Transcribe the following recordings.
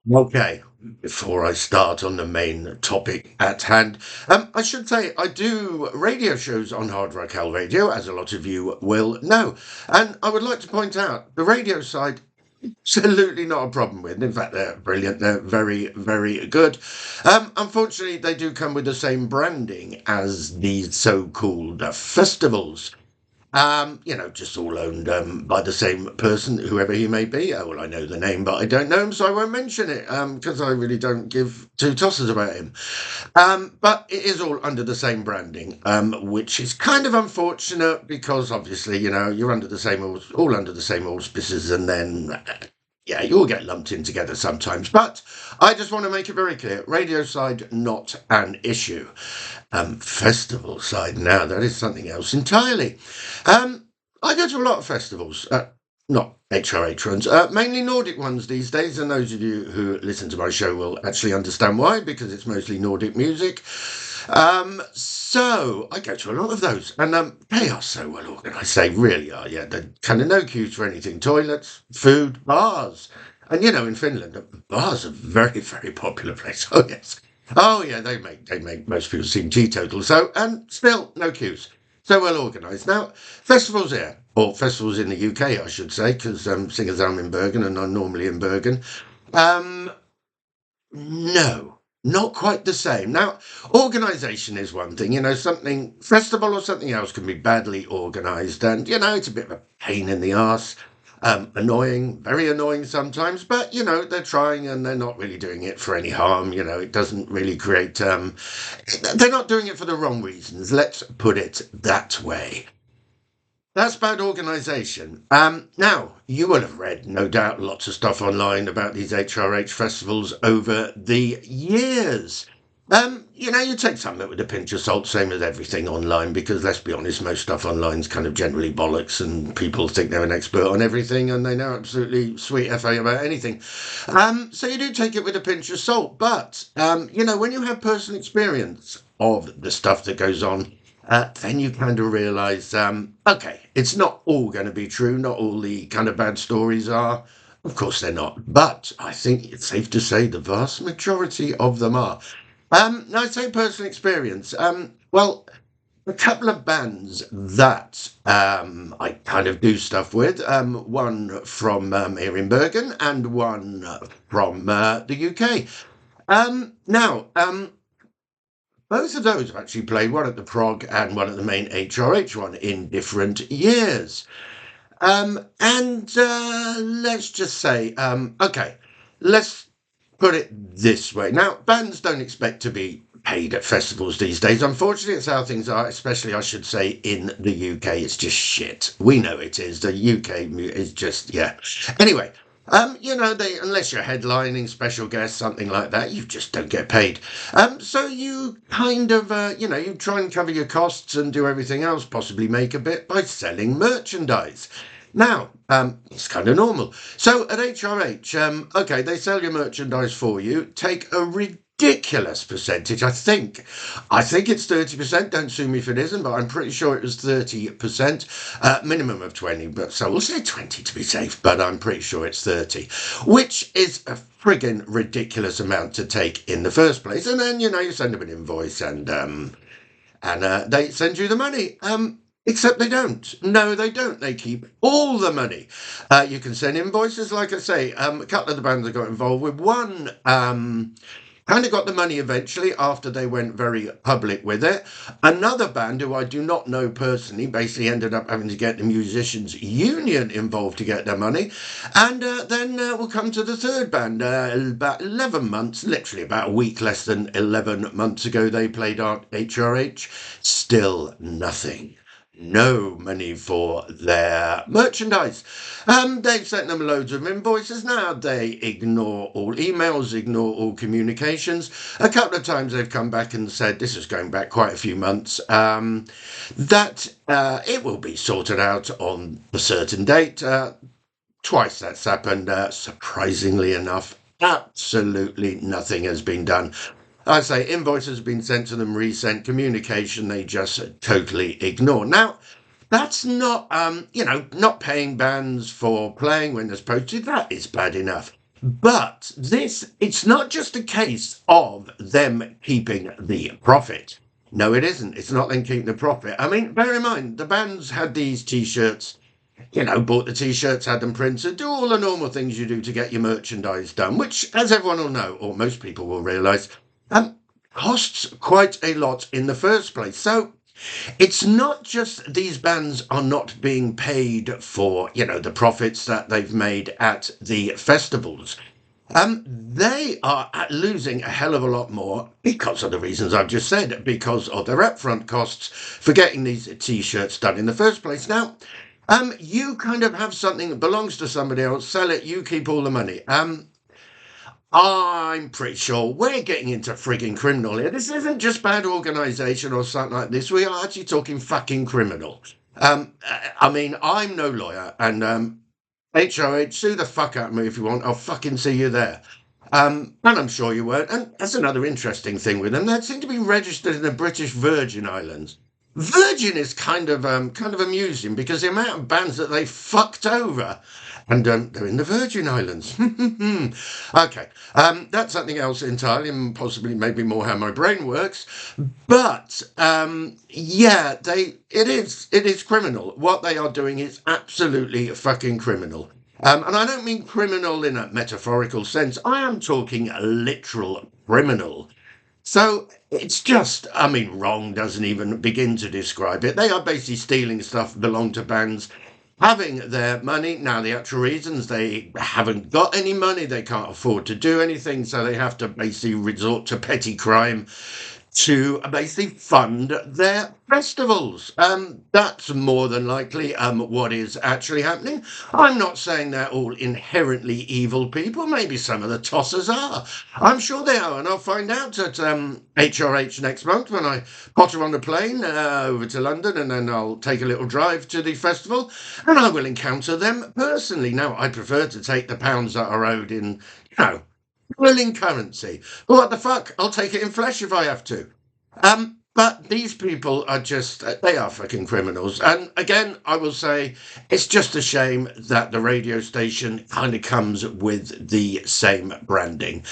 Okay, before I start on the main topic at hand, I should say I do radio shows on Hard Rock Hell Radio, as a lot of you will know. And I would like to point out the radio side, absolutely not a problem with. In fact, they're brilliant. They're very, very good. Unfortunately, they do come with the same branding as these so-called festivals. Just all owned by the same person, whoever he may be. Well, I know the name, but I don't know him, so I won't mention it because I really don't give two tosses about him. But it is all under the same branding, which is kind of unfortunate because obviously, you're under the same all under the same auspices, and then yeah, you all get lumped in together sometimes. But I just want to make it very clear: radio side not an issue. Festival side now, that is something else entirely. Um, I go to a lot of festivals, not HRH ones, mainly Nordic ones these days. And those of you who listen to my show will actually understand why, because it's mostly Nordic music. So I go to a lot of those, and they are so well organised. They really are. Yeah, they're kind of no queues for anything. Toilets, food, bars, and in Finland, bars are very, very popular place. Oh yes. Oh yeah, they make most people seem teetotal. So and still no queues. So well organised. Now festivals here, or festivals in the UK, I should say, because seeing as I'm in Bergen and I'm normally in Bergen. Um, no, not quite the same. Now, organisation is one thing. Something festival or something else can be badly organised, and it's a bit of a pain in the arse. Annoying, very annoying sometimes, but they're trying and they're not really doing it for any harm. It doesn't really create. They're not doing it for the wrong reasons. Let's put it that way. That's bad organisation. Now, you will have read, no doubt, lots of stuff online about these HRH festivals over the years. You take some of it with a pinch of salt, same as everything online, because let's be honest, most stuff online is kind of generally bollocks, and people think they're an expert on everything, and they know absolutely sweet FA about anything. So you do take it with a pinch of salt, but when you have personal experience of the stuff that goes on, then you kind of realize, okay, it's not all going to be true. Not all the kind of bad stories are. Of course, they're not. But I think it's safe to say the vast majority of them are. Now, I say personal experience. Well, a couple of bands that I kind of do stuff with. One from here in Bergen and one from the UK. Now, both of those have actually played, one at the prog and one at the main HRH one, in different years. And let's just say, okay, let's put it this way. Now, bands don't expect to be paid at festivals these days. Unfortunately, it's how things are, especially, I should say, in the UK. It's just shit. We know it is. The UK is just, yeah. Anyway, they unless you're headlining, special guests, something like that, you just don't get paid. So you kind of, you try and cover your costs and do everything else, possibly make a bit by selling merchandise. Now, it's kind of normal. So at HRH, okay, they sell your merchandise for you, take a ridiculous percentage. I think it's 30%. Don't sue me if it isn't, but I'm pretty sure it was 30%, minimum of 20. But so we'll say 20 to be safe, but I'm pretty sure it's 30, which is a friggin' ridiculous amount to take in the first place. And then you send them an invoice, and they send you the money. Except they don't. No, they don't. They keep all the money. You can send invoices, like I say. A couple of the bands I got involved with. One kind of got the money eventually after they went very public with it. Another band who I do not know personally basically ended up having to get the musicians' union involved to get their money. And then we'll come to the third band. About 11 months, literally about a week less than 11 months ago, they played HRH. Still nothing. No money for their merchandise. They've sent them loads of invoices now. They ignore all emails, ignore all communications. A couple of times they've come back and said, this is going back quite a few months, that it will be sorted out on a certain date. Twice that's happened, surprisingly enough. Absolutely nothing has been done. I say invoices have been sent to them, resent, communication they just totally ignore. Now, that's not, not paying bands for playing when they're supposed to. That is bad enough. But it's not just a case of them keeping the profit. No, it isn't. It's not them keeping the profit. I mean, bear in mind, the bands had these t-shirts, bought the t-shirts, had them printed, do all the normal things you do to get your merchandise done, which, as everyone will know, or most people will realise, um, costs quite a lot in the first place. So it's not just these bands are not being paid for, the profits that they've made at the festivals. They are losing a hell of a lot more because of the reasons I've just said, because of their upfront costs for getting these t-shirts done in the first place. Now, you kind of have something that belongs to somebody else, sell it, you keep all the money. I'm pretty sure we're getting into frigging criminal here. This isn't just bad organisation or something like this. We are actually talking fucking criminal. I mean, I'm no lawyer, and HRH, sue the fuck out of me if you want. I'll fucking see you there. And I'm sure you won't. And that's another interesting thing with them. They seem to be registered in the British Virgin Islands. Virgin is kind of amusing because the amount of bands that they fucked over, and they're in the Virgin Islands. Okay, that's something else entirely, and possibly maybe more how my brain works. But yeah, it is criminal. What they are doing is absolutely fucking criminal. And I don't mean criminal in a metaphorical sense. I am talking a literal criminal. So it's just, I mean, wrong doesn't even begin to describe it. They are basically stealing stuff that belong to bands, having their money. Now, the actual reasons they haven't got any money, they can't afford to do anything, so they have to basically resort to petty crime to basically fund their festivals. That's more than likely what is actually happening. I'm not saying they're all inherently evil people. Maybe some of the tossers are. I'm sure they are, and I'll find out at HRH next month when I potter on a plane over to London, and then I'll take a little drive to the festival, and I will encounter them personally. Now, I prefer to take the pounds that are owed in, willing currency. But what the fuck? I'll take it in flesh if I have to. But these people are just, they are fucking criminals. And again, I will say it's just a shame that the radio station kind of comes with the same branding.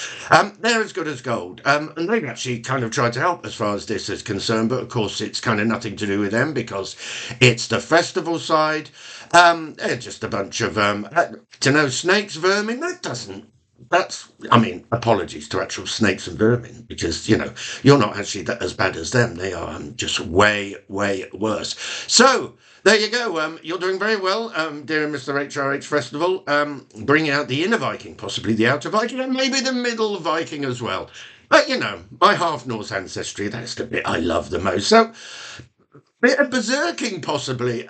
They're as good as gold. And they've actually kind of tried to help as far as this is concerned. But of course, it's kind of nothing to do with them because it's the festival side. They're just a bunch of, to know snakes, vermin. That's, I mean, apologies to actual snakes and vermin because, you're not actually as bad as them. They are just way, way worse. So, there you go. You're doing very well, dear Mr. HRH Festival, bringing out the inner Viking, possibly the outer Viking, and maybe the middle Viking as well. But, my half Norse ancestry, that's the bit I love the most. So, bit of berserking, possibly.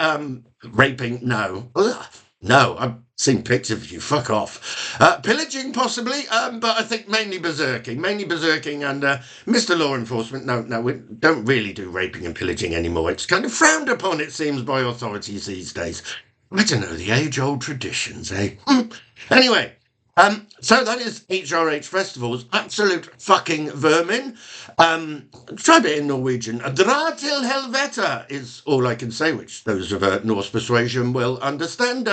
Raping, no. Ugh. No, I've seen pictures of you. Fuck off. Pillaging, possibly, but I think mainly berserking. Mainly berserking and Mr. Law Enforcement. No, we don't really do raping and pillaging anymore. It's kind of frowned upon, it seems, by authorities these days. I don't know, the age-old traditions, eh? Anyway, so that is HRH Festival's absolute fucking vermin. Try a bit in Norwegian. Dra til helvete is all I can say, which those of Norse persuasion will understand.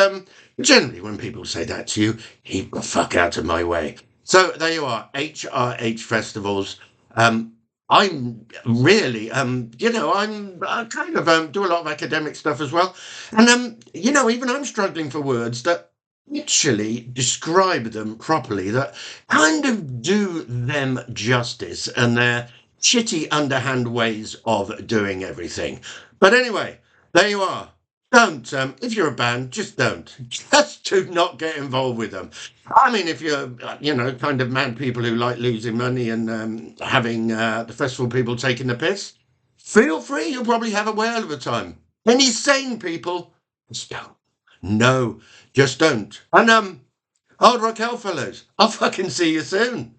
Generally, when people say that to you, keep the fuck out of my way. So there you are, HRH Festivals. I'm really, I kind of do a lot of academic stuff as well. And, even I'm struggling for words that actually describe them properly, that kind of do them justice and their shitty underhand ways of doing everything. But anyway, there you are. Don't, if you're a band, just don't. Just do not get involved with them. I mean, if you're, kind of mad people who like losing money and having the festival people taking the piss, feel free. You'll probably have a whale of a time. Any sane people, just don't. No, just don't. And hard rock out, fellows. I'll fucking see you soon.